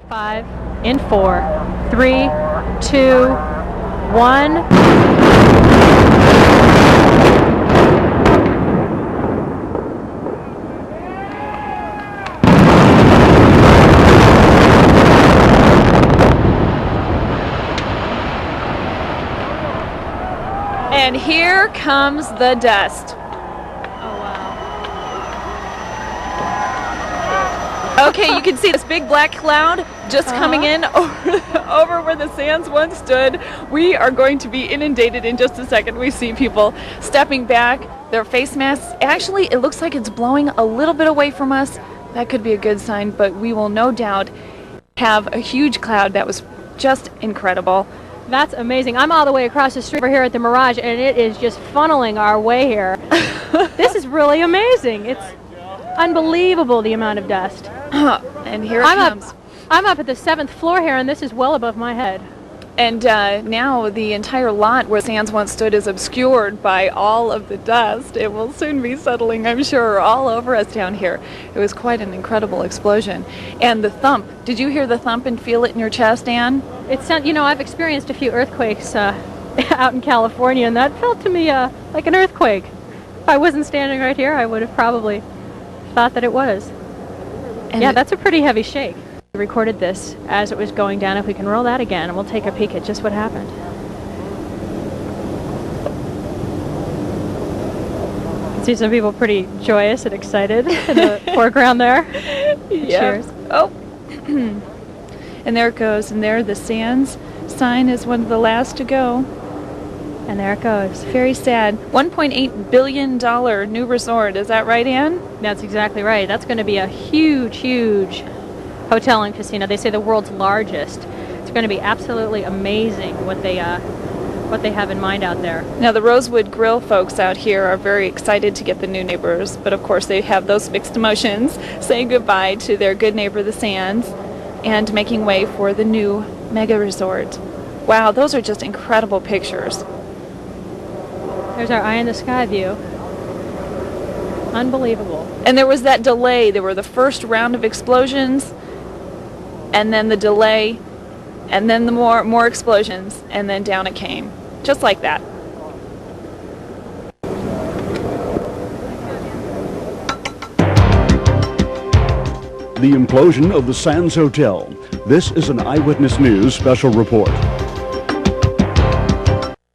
5, in 4, 3, 2, 1. And here comes the dust. Oh, wow. Okay, you can see this big black cloud just coming in over where the sands once stood. We are going to be inundated in just a second. We see people stepping back, their face masks. Actually, it looks like it's blowing a little bit away from us. That could be a good sign, but we will no doubt have a huge cloud. That was just incredible. That's amazing. I'm all the way across the street over here at the Mirage, and it is just funneling our way here. This is really amazing. It's unbelievable, the amount of dust. And here it comes. I'm up at the 7th floor here, and this is well above my head. And now the entire lot where sands once stood is obscured by all of the dust. It will soon be settling, I'm sure, all over us down here. It was quite an incredible explosion. And the thump, did you hear the thump and feel it in your chest, Ann? I've experienced a few earthquakes out in California, and that felt to me like an earthquake. If I wasn't standing right here, I would have probably thought that it was. And yeah, that's a pretty heavy shake. We recorded this as it was going down. If we can roll that again, and we'll take a peek at just what happened. See some people pretty joyous and excited in the foreground there. Yeah. Cheers. Oh. And there it goes. And there the sands sign is one of the last to go. And there it goes. Very sad. $1.8 billion new resort. Is that right, Ann? That's exactly right. That's going to be a huge, huge hotel and casino. They say the world's largest. It's going to be absolutely amazing what they have in mind out there. Now the Rosewood Grill folks out here are very excited to get the new neighbors, but of course they have those mixed emotions, saying goodbye to their good neighbor, the Sands, and making way for the new mega resort. Wow, those are just incredible pictures. There's our eye in the sky view. Unbelievable. And there was that delay. There were the first round of explosions, and then the delay, and then the more explosions, and then down it came. Just like that. The implosion of the Sands Hotel. This is an Eyewitness News special report.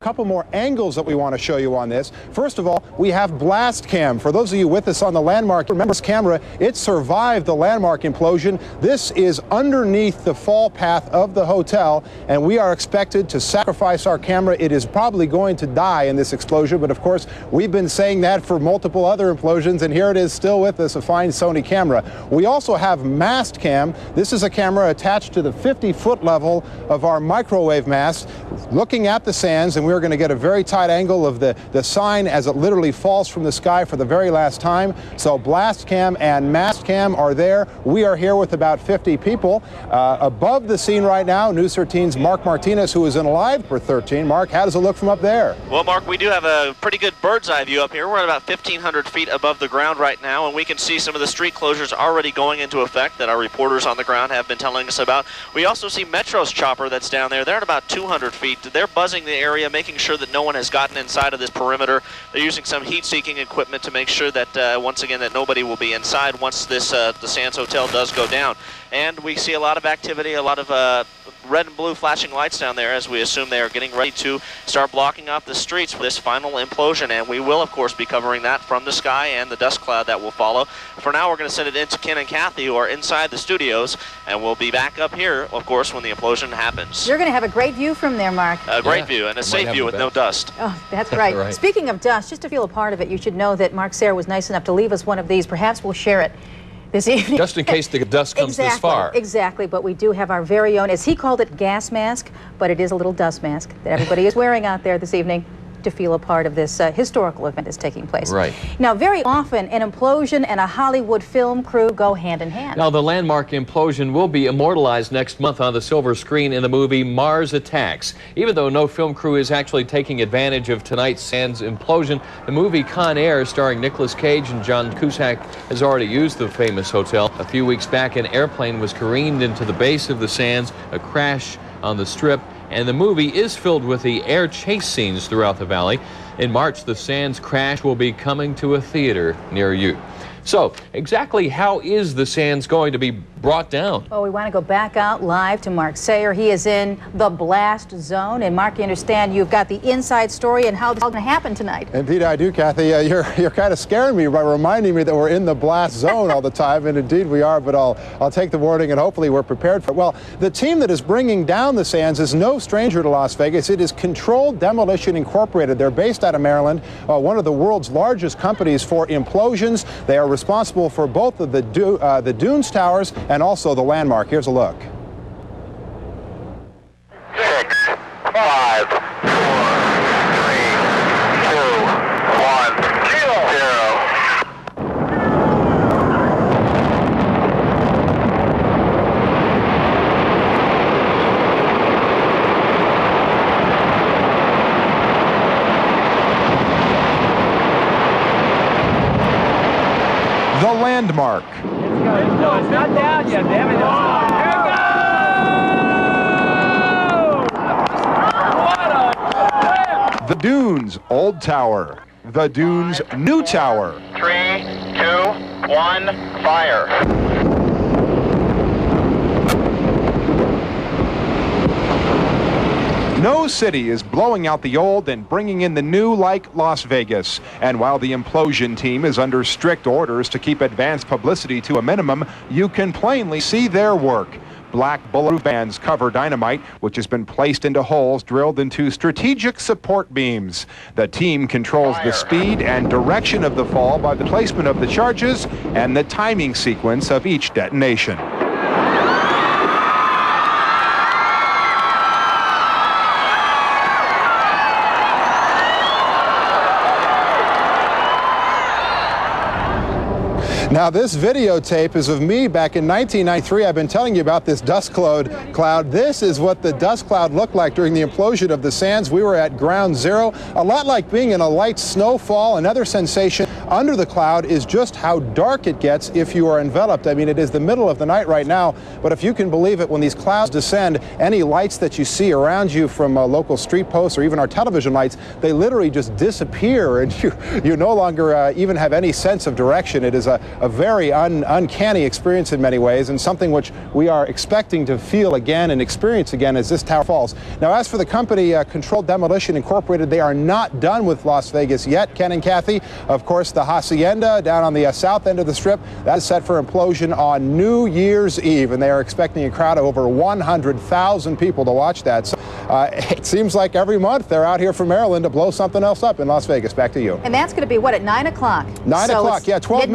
Couple more angles that we want to show you on this. First of all, we have blast cam. For those of you with us on the landmark, remember this camera, it survived the landmark implosion. This is underneath the fall path of the hotel, and we are expected to sacrifice our camera. It is probably going to die in this explosion, but of course, we've been saying that for multiple other implosions, and here it is still with us, a fine Sony camera. We also have mast cam. This is a camera attached to the 50-foot level of our microwave mast, looking at the sands, and we're going to get a very tight angle of the sign as it literally falls from the sky for the very last time. So blast cam and mast cam are there. We are here with about 50 people. Above the scene right now, News 13's Mark Martinez, who is in live for 13. Mark, how does it look from up there? Well, Mark, we do have a pretty good bird's eye view up here. We're at about 1,500 feet above the ground right now, and we can see some of the street closures already going into effect that our reporters on the ground have been telling us about. We also see Metro's chopper that's down there. They're at about 200 feet. They're buzzing the area, making sure that no one has gotten inside of this perimeter. They're using some heat-seeking equipment to make sure that, once again, that nobody will be inside once this the Sands Hotel does go down. And we see a lot of activity, a lot of red and blue flashing lights down there as we assume they are getting ready to start blocking off the streets for this final implosion. And we will, of course, be covering that from the sky and the dust cloud that will follow. For now, we're going to send it into Ken and Kathy, who are inside the studios, and we'll be back up here, of course, when the implosion happens. You're going to have a great view from there, Mark. A great view and a safe view with no dust. Oh, that's right. Right. Speaking of dust, just to feel a part of it, you should know that Mark Sayre was nice enough to leave us one of these. Perhaps we'll share it this evening. Just in case the dust comes this far. Exactly, but we do have our very own, as he called it, gas mask, but it is a little dust mask that everybody is wearing out there this evening. to feel a part of this historical event that's taking place. Right. Now, very often, an implosion and a Hollywood film crew go hand in hand. Now, the landmark implosion will be immortalized next month on the silver screen in the movie Mars Attacks. Even though no film crew is actually taking advantage of tonight's Sands implosion, the movie Con Air, starring Nicolas Cage and John Cusack, has already used the famous hotel. A few weeks back, an airplane was careened into the base of the Sands, a crash on the Strip, and the movie is filled with the air chase scenes throughout the valley. In March, the Sands crash will be coming to a theater near you. So, exactly how is the Sands going to be brought down? Well, we want to go back out live to Mark Sayer. He is in the blast zone. And Mark, you understand you've got the inside story and how this is going to happen tonight. Indeed I do, Kathy. You're kind of scaring me by reminding me that we're in the blast zone all the time, and indeed we are, but I'll take the warning and hopefully we're prepared for it. Well, the team that is bringing down the Sands is no stranger to Las Vegas. It is Controlled Demolition Incorporated. They're based out of Maryland, one of the world's largest companies for implosions. They are responsible for both of the Dunes Towers and also the Landmark. Here's a look. 6, 5, 4, 3, 2, 1, 0. The Landmark. It's not down yet, damn it. Here it goes! What a... The Dunes Old Tower. The Dunes New Tower. 3, 2, 1, fire. No city is blowing out the old and bringing in the new like Las Vegas. And while the implosion team is under strict orders to keep advance publicity to a minimum, you can plainly see their work. Black bulletproof bands cover dynamite, which has been placed into holes drilled into strategic support beams. The team controls the speed and direction of the fall by the placement of the charges and the timing sequence of each detonation. Now, this videotape is of me back in 1993. I've been telling you about this dust cloud. This is what the dust cloud looked like during the implosion of the Sands. We were at ground zero, a lot like being in a light snowfall. Another sensation under the cloud is just how dark it gets if you are enveloped. I mean, it is the middle of the night right now, but if you can believe it, when these clouds descend, any lights that you see around you from local street posts or even our television lights, they literally just disappear, and you no longer even have any sense of direction. It is a very uncanny experience in many ways, and something which we are expecting to feel again and experience again as this tower falls. Now, as for the company Controlled Demolition Incorporated, they are not done with Las Vegas yet, Ken and Kathy. Of course, the Hacienda down on the south end of the Strip, that is set for implosion on New Year's Eve, and they are expecting a crowd of over 100,000 people to watch that. So it seems like every month they're out here from Maryland to blow something else up in Las Vegas. Back to you. And that's going to be, what, at 9 o'clock? 9 o'clock, yeah, 12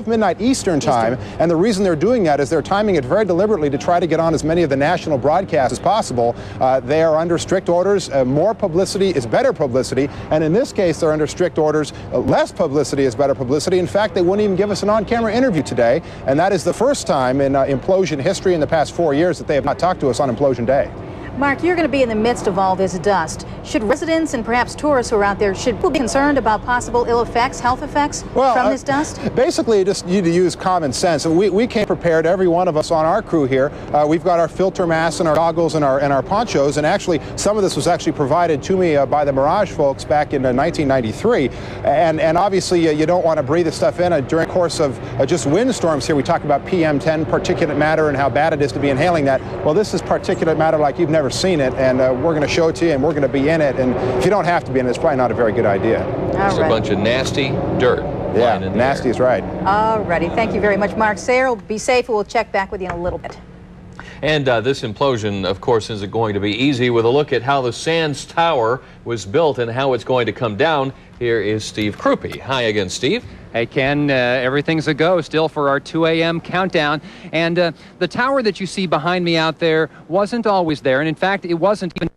midnight Eastern time. And the reason they're doing that is they're timing it very deliberately to try to get on as many of the national broadcasts as possible. They are under strict orders. More publicity is better publicity. And in this case, they're under strict orders. Less publicity is better publicity. In fact, they wouldn't even give us an on-camera interview today. And that is the first time in implosion history in the past 4 years that they have not talked to us on Implosion Day. Mark, you're going to be in the midst of all this dust. Should residents and perhaps tourists who are out there, should people be concerned about possible ill effects, health effects from this dust? Basically, you just need to use common sense. We came prepared, every one of us on our crew here. We've got our filter masks and our goggles and our ponchos, and actually some of this was actually provided to me by the Mirage folks back in 1993. And obviously you don't want to breathe this stuff in during the course of just windstorms here. We talk about PM10, particulate matter, and how bad it is to be inhaling that. Well, this is particulate matter like you've never seen it, and we're going to show it to you, and we're going to be in it. And if you don't have to be in it, it's probably not a very good idea. It's a bunch of nasty dirt. Yeah, nasty is right. All righty. Thank you very much, Mark Sayer. Be safe. We'll check back with you in a little bit. And this implosion, of course, isn't going to be easy. With a look at how the Sands Tower was built and how it's going to come down, here is Steve Krupe. Hi again, Steve. Hey, Ken, everything's a go still for our 2 a.m. countdown. And the tower that you see behind me out there wasn't always there. And in fact, it wasn't even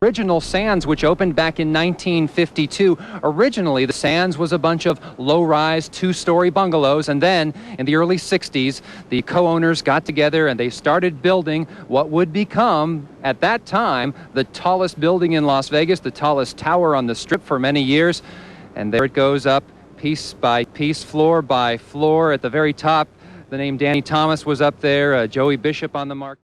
original Sands, which opened back in 1952. Originally, the Sands was a bunch of low-rise, two-story bungalows, and then in the early 60s, the co-owners got together and they started building what would become, at that time, the tallest building in Las Vegas, the tallest tower on the Strip for many years. And there it goes up, piece by piece, floor by floor. At the very top, the name Danny Thomas was up there, Joey Bishop on the mark.